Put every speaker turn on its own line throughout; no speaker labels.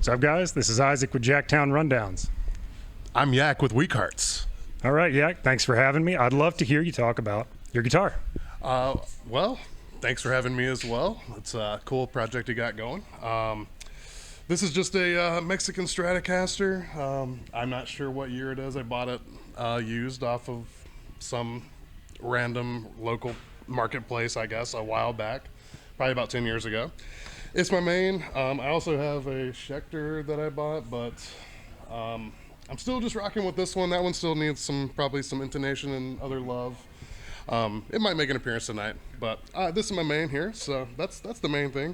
What's up, guys? This is Isaac with Jacktown Rundowns.
I'm Yac with Weakhearts.
All right, Yac, thanks for having me. I'd love to hear you talk about your guitar.
Well, thanks for having me as well. It's a cool project you got going. This is just a Mexican Stratocaster. I'm not sure what year it is. I bought it used off of some random local marketplace, I guess, a while back, probably about 10 years ago. It's my main. I also have a Schecter that I bought, but I'm still just rocking with this one. That one still needs probably some intonation and other love. It might make an appearance tonight, but this is my main here, so that's the main thing.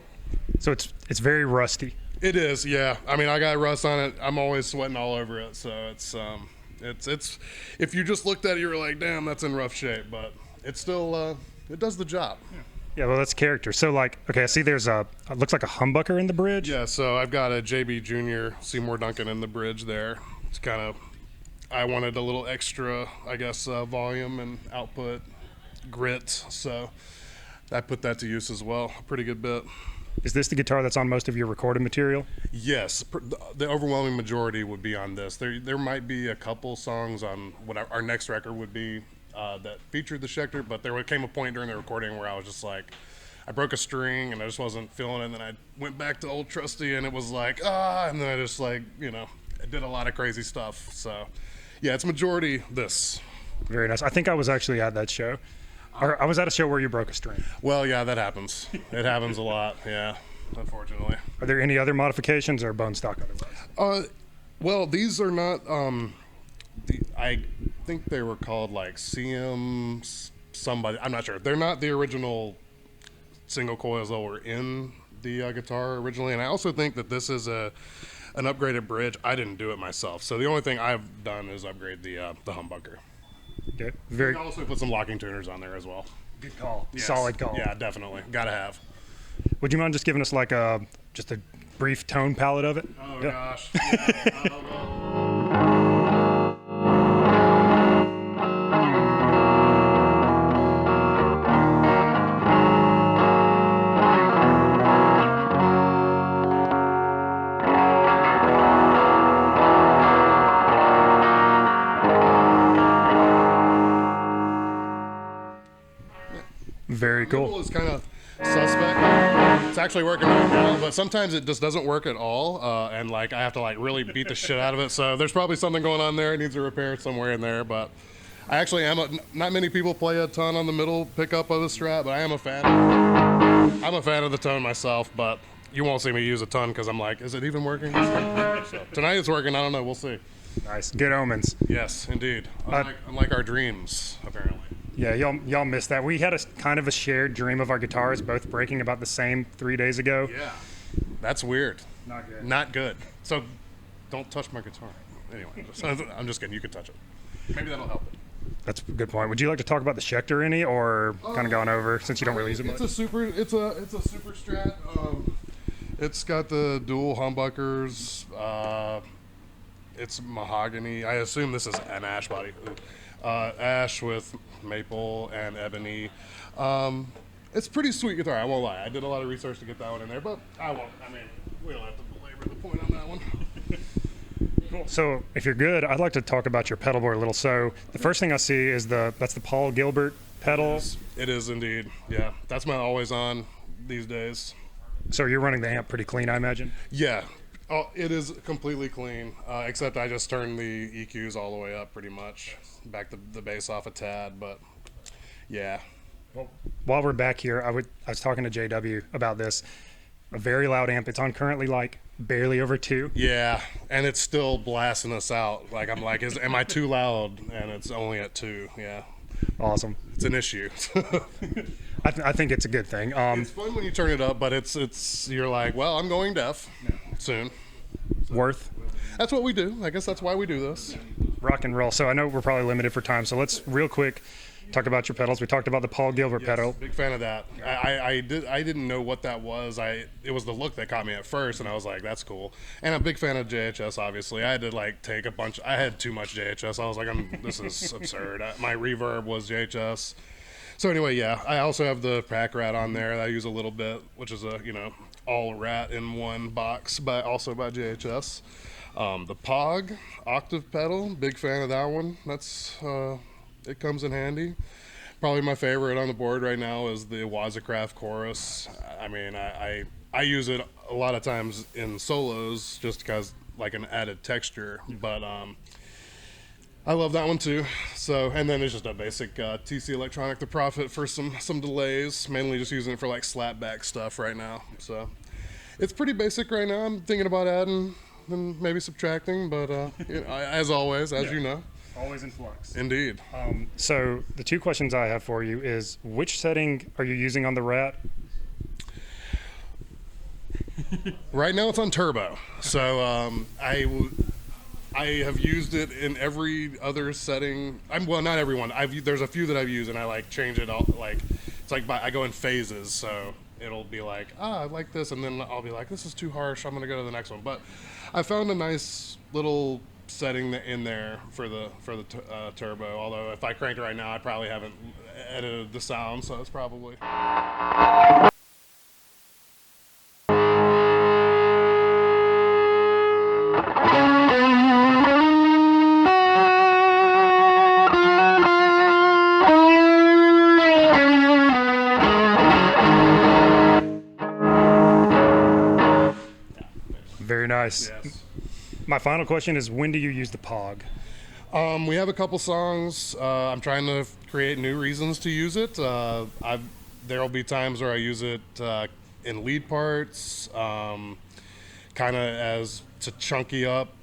So it's very rusty.
It is, yeah. I mean, I got rust on it. I'm always sweating all over it, so it's if you just looked at it, you were like, damn, that's in rough shape, but it's still it does the job.
Yeah, well, that's character. So, okay, I see there's it looks like a humbucker in the bridge.
Yeah, so I've got a JB Junior Seymour Duncan in the bridge there. It's kind of, I wanted a little extra, I guess, volume and output grit, so I put that to use as well. A pretty good bit.
Is this the guitar that's on most of your recorded material?
Yes, the overwhelming majority would be on this. There might be a couple songs on what our next record would be that featured the Schecter, but there came a point during the recording where I was just like, I broke a string and I just wasn't feeling it, and then I went back to old trusty and it was like, and then I just I did a lot of crazy stuff. So yeah, it's majority this.
Very nice. I think I was actually at that show. Or I was at a show where you broke a string.
Well, yeah, that happens. It happens a lot, yeah, unfortunately.
Are there any other modifications or bone stock otherwise?
Well, these are not, I think they were called like CM somebody, I'm not sure. They're not the original single coils that were in the guitar originally, and I also think that this is an upgraded bridge. I didn't do it myself, so the only thing I've done is upgrade the humbucker.
Okay. Very.
And also put some locking tuners on there as well.
Good call.
Yes.
Solid call.
Yeah, definitely. Gotta have.
Would you mind just giving us just a brief tone palette of it?
Oh,
yeah.
Gosh. Yeah.
Very cool.
Middle is kind of suspect. It's actually working right now, but sometimes it just doesn't work at all, and I have to really beat the shit out of it. So there's probably something going on there. It needs a repair somewhere in there, but I actually am. Not many people play a ton on the middle pickup of the Strat, but I am a fan. I'm a fan of the tone myself, but you won't see me use a ton because I'm like, is it even working? So tonight it's working. I don't know. We'll see.
Nice. Good omens.
Yes, indeed. Unlike our dreams, apparently.
Yeah, y'all missed that. We had a kind of a shared dream of our guitars both breaking about the same 3 days ago.
Yeah, that's weird.
Not good.
Not good. So don't touch my guitar. Anyway, I'm just kidding. You can touch it. Maybe that'll help it.
That's a good point. Would you like to talk about the Schecter any, or kind of going over since you don't really use it much?
It's a super Strat. It's got the dual humbuckers. It's mahogany. I assume this is an ash body. Ash with maple and ebony. It's a pretty sweet guitar, I won't lie. I did a lot of research to get that one in there, but I won't. I mean, we don't have to belabor the point on that one.
Cool. So if you're good, I'd like to talk about your pedal board a little. So the first thing I see is that's the Paul Gilbert pedal.
It is indeed. Yeah, that's my always on these days.
So you're running the amp pretty clean, I imagine?
Yeah. Oh, it is completely clean, except I just turned the EQs all the way up pretty much. Back the bass off a tad, but yeah.
Well, while we're back here, I was talking to JW about this. A very loud amp. It's on currently barely over 2.
Yeah, and it's still blasting us out. I'm like, am I too loud? And it's only at 2. Yeah.
Awesome.
It's an issue.
I think it's a good thing.
It's fun when you turn it up, but you're like, well, I'm going deaf soon.
Worth.
That's what we do. I guess that's why we do this.
Rock and roll. So I know we're probably limited for time, so let's real quick talk about your pedals. We talked about the Paul Gilbert pedal.
Big fan of that. I didn't know what that was. It was the look that caught me at first, and I was like, that's cool. And I'm a big fan of JHS, obviously. I had to take a bunch. I had too much JHS. I was like, this is absurd. My reverb was JHS. So anyway, yeah, I also have the Pack Rat on there that I use a little bit, which is a all rat in one box, but also by JHS. The Pog octave pedal, big fan of that one. That's it comes in handy. Probably my favorite on the board right now is the Wazacraft Chorus. I mean, I use it a lot of times in solos just because like an added texture, but I love that one too. So, and then there's just a basic TC Electronic, the Prophet, for some delays. Mainly just using it for like slapback stuff right now. So, it's pretty basic right now. I'm thinking about adding and maybe subtracting, but as always, as you know.
Always in flux.
Indeed.
So the two questions I have for you is, which setting are you using on the Rat?
Right now it's on turbo. So I have used it in every other setting. Well, not everyone. There's a few that I've used, and I like change it all. Like it's like I go in phases. So it'll be like, I like this, and then I'll be like, this is too harsh. I'm gonna go to the next one. But I found a nice little setting in there for the turbo. Although if I cranked it right now, I probably haven't edited the sound, so it's probably.
Very nice.
Yes.
My final question is, when do you use the Pog?
We have a couple songs. I'm trying to create new reasons to use it. There'll be times where I use it in lead parts, kind of as to chunky up.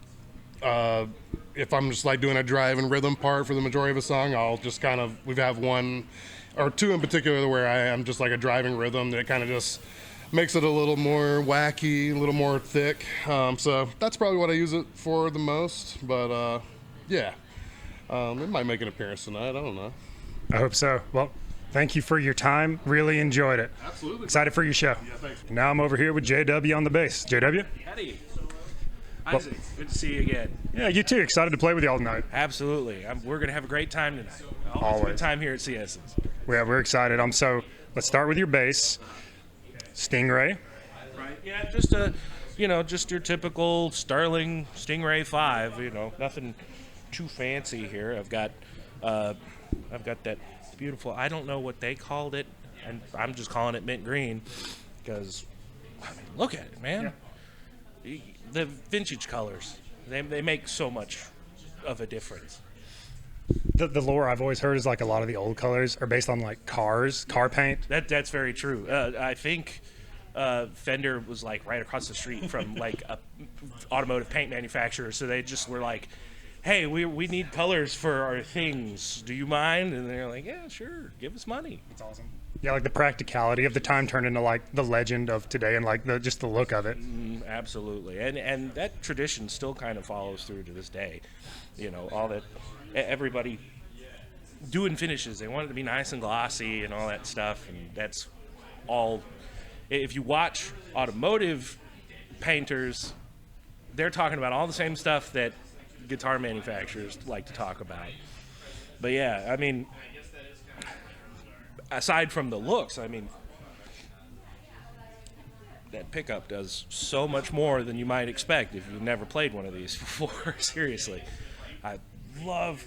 If I'm just like doing a drive and rhythm part for the majority of a song, I'll just we have one or two in particular where I am just like a driving rhythm that kind of just makes it a little more wacky, a little more thick. So that's probably what I use it for the most. But yeah, it might make an appearance tonight. I don't know.
I hope so. Well, thank you for your time. Really enjoyed it.
Absolutely.
Excited for your show.
Yeah, thanks.
Now I'm over here with JW on the bass. JW?
Howdy. Isaac, good to see you again.
Yeah, you too. Excited to play with you all tonight.
Absolutely. We're going to have a great time tonight.
Always.
A good time here at CS's.
Yeah, we're excited. So let's start with your bass. Stingray.
Right. Yeah, just your typical Starling Stingray 5. Nothing too fancy here. I've got that beautiful. I don't know what they called it, and I'm just calling it mint green because, look at it, man. Yeah. The vintage colors, they make so much of a difference.
The lore I've always heard is like a lot of the old colors are based on like car paint.
That's very true. I think Fender was like right across the street from like a automotive paint manufacturer, so they just were like, "Hey, we need colors for our things. Do you mind?" And they're like, "Yeah, sure. Give us money."
That's awesome. Yeah, like the practicality of the time turned into like the legend of today, and like just the look of it.
Absolutely, and that tradition still kind of follows through to this day. All that everybody doing finishes, they want it to be nice and glossy and all that stuff, and that's all. If you watch automotive painters, they're talking about all the same stuff that guitar manufacturers like to talk about. But yeah, I mean, aside from the looks, I mean, that pickup does so much more than you might expect if you've never played one of these before. Seriously. I love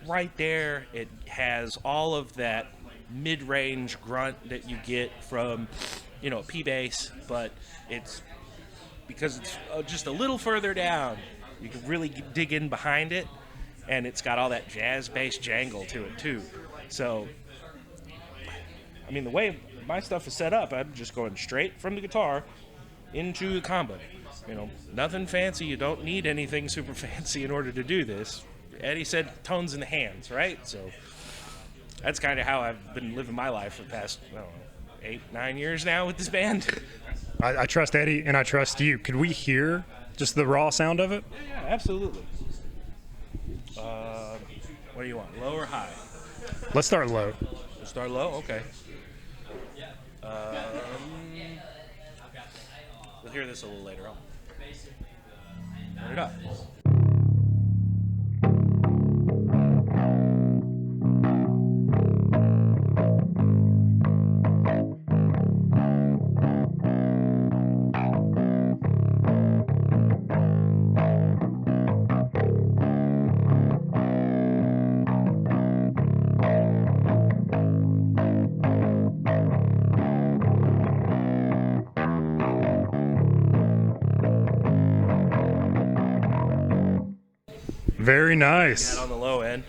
right there, it has all of that mid-range grunt that you get from, a P bass, but it's because it's just a little further down, you can really dig in behind it, and it's got all that jazz bass jangle to it too. So, I mean, the way my stuff is set up, I'm just going straight from the guitar into the combo. Nothing fancy. You don't need anything super fancy in order to do this. Eddie said tones in the hands, right? So that's kind of how I've been living my life for the past, 8-9 years now with this band.
I trust Eddie and I trust you. Could we hear just the raw sound of it?
Yeah, absolutely. What do you want, low or high?
Let's start low.
We'll start low? Okay. We'll hear this a little later on. Turn it up.
Very nice.
on the low end.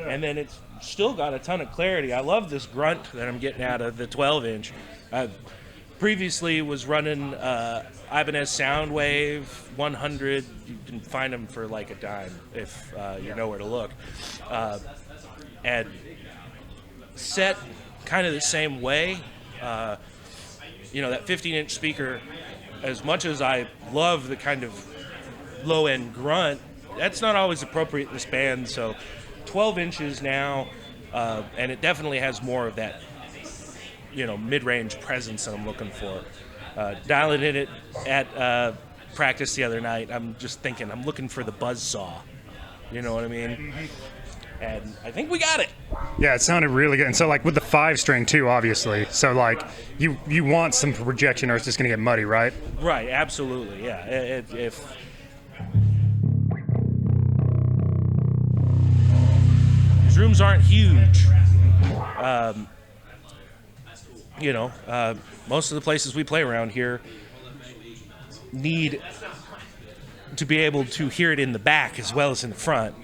And then it's still got a ton of clarity. I love this grunt that I'm getting out of the 12-inch. I previously was running Ibanez Soundwave 100. You can find them for like a dime if you know where to look. And set kind of the same way. That 15-inch speaker, as much as I love the kind of low-end grunt, that's not always appropriate in this band. So 12 inches now, and it definitely has more of that, mid-range presence that I'm looking for. Dialing in it at practice the other night, I'm just thinking, I'm looking for the buzzsaw. You know what I mean? And I think we got it.
Yeah, it sounded really good. And so, like, with the 5-string, too, obviously. So, like, you want some projection or it's just going to get muddy, right?
Right, absolutely, yeah. If these rooms aren't huge, most of the places we play around here need to be able to hear it in the back as well as in the front.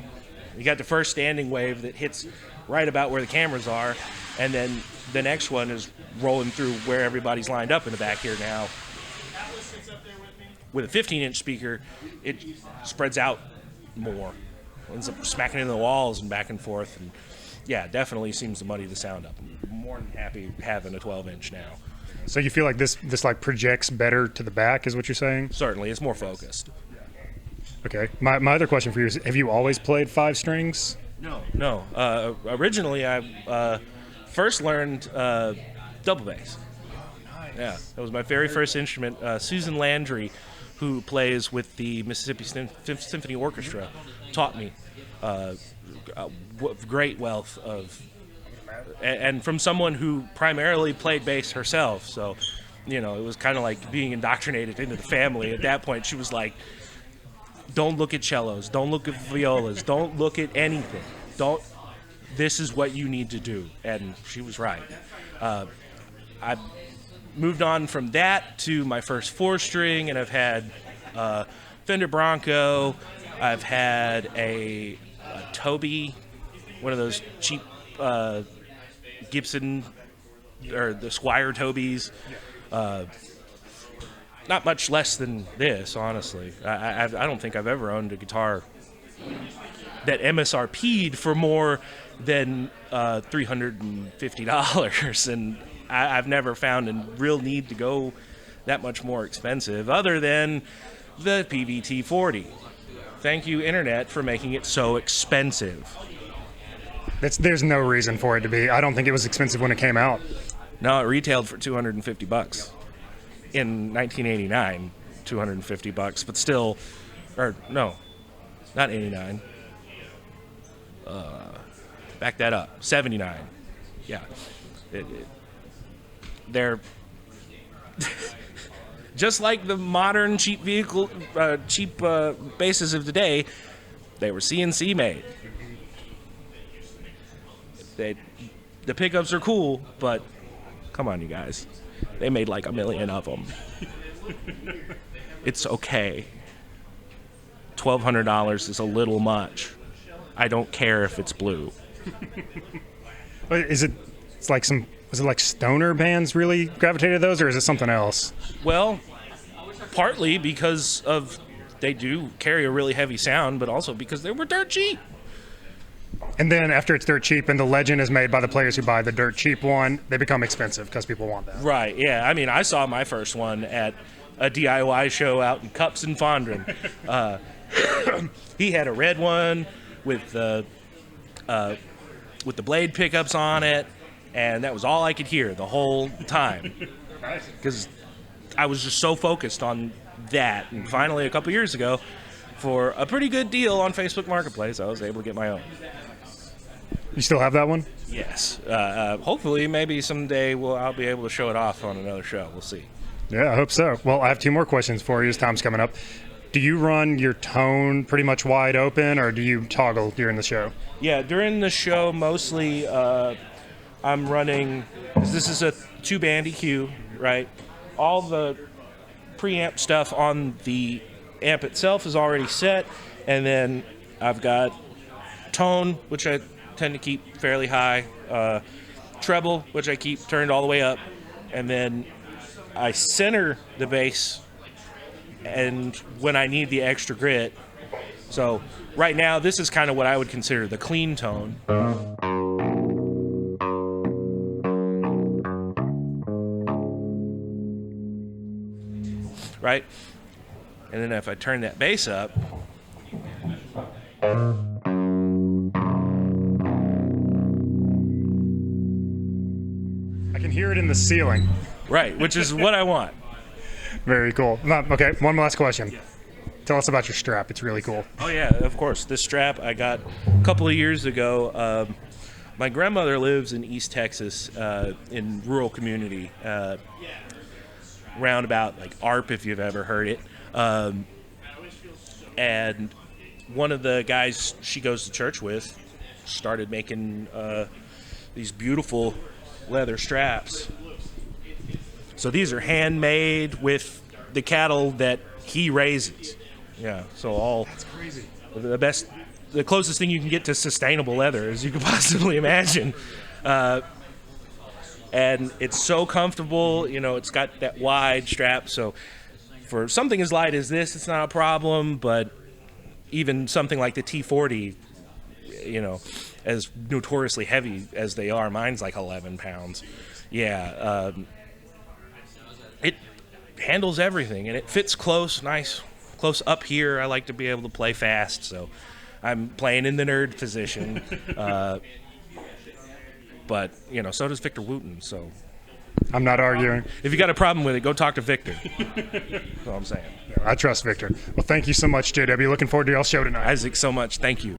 You got the first standing wave that hits right about where the cameras are, and then the next one is rolling through where everybody's lined up in the back here now. With a 15-inch speaker, it spreads out more. Ends up smacking into the walls and back and forth. And yeah, definitely seems to muddy the sound up. I'm more than happy having a 12-inch now.
So you feel like this like projects better to the back, is what you're saying?
Certainly, it's more focused.
Okay. My other question for you is, have you always played 5 strings?
No. Originally, I first learned double bass. Yeah, that was my very first instrument. Susan Landry, who plays with the Mississippi Symphony Orchestra, taught me great wealth of, and from someone who primarily played bass herself. So, it was kind of like being indoctrinated into the family. At that point, she was like, don't look at cellos, don't look at violas, don't look at anything. This is what you need to do. And she was right. I moved on from that to my first 4-string, and I've had Fender Bronco. I've had a Toby, one of those cheap Gibson, or the Squire Tobys. Not much less than this, honestly. I don't think I've ever owned a guitar that MSRP'd for more than $350, and I've never found a real need to go that much more expensive, other than the PVT-40. Thank you, Internet, for making it so expensive.
There's no reason for it to be. I don't think it was expensive when it came out.
No, it retailed for $250 in 1989. $250, but still, or no, not 89. Back that up. 79. Yeah, they're just like the modern cheap basses of today. They were CNC made. The pickups are cool, but come on, you guys. They made like 1 million of them. It's okay. $1,200 is a little much. I don't care if it's blue.
Is it like stoner bands really gravitated to those, or is it something else?
Well, partly because of they do carry a really heavy sound, but also because they were dirt cheap.
And then after it's dirt cheap and the legend is made by the players who buy the dirt cheap one, they become expensive because people want that.
Right, yeah. I mean, I saw my first one at a DIY show out in Cups and Fondren. He had a red one with the blade pickups on it, and that was all I could hear the whole time. Because I was just so focused on that. And finally, a couple years ago, for a pretty good deal on Facebook Marketplace, I was able to get my own.
You still have that one?
Yes. Hopefully, maybe someday I'll be able to show it off on another show. We'll see.
Yeah, I hope so. Well, I have 2 more questions for you as time's coming up. Do you run your tone pretty much wide open, or do you toggle during the show?
Yeah, during the show, mostly I'm running, this is a 2-band EQ, right? All the preamp stuff on the amp itself is already set, and then I've got tone, which I tend to keep fairly high, treble, which I keep turned all the way up, and then I center the bass and when I need the extra grit. So right now, this is kind of what I would consider the clean tone. Right? And then if I turn that bass up,
I can hear it in the ceiling.
right, which is what I want.
Very cool. Okay, one last question. Tell us about your strap. It's really cool.
Oh yeah, of course. This strap I got a couple of years ago. My grandmother lives in East Texas, in rural community, roundabout like ARP, if you've ever heard it. And one of the guys she goes to church with started making these beautiful leather straps. So these are handmade with the cattle that he raises. Yeah, so all
That's crazy.
the closest thing you can get to sustainable leather as you could possibly imagine. And it's so comfortable, it's got that wide strap. So for something as light as this, it's not a problem, but even something like the T40, as notoriously heavy as they are, mine's like 11 pounds. Yeah, it handles everything, and it fits close up here. I like to be able to play fast, so I'm playing in the nerd position. But so does Victor Wooten. So
I'm not arguing.
if you got a problem with it, go talk to Victor. That's all I'm saying.
I trust Victor. Well, thank you so much, JW. Looking forward to y'all's show tonight.
Isaac, so much. Thank you.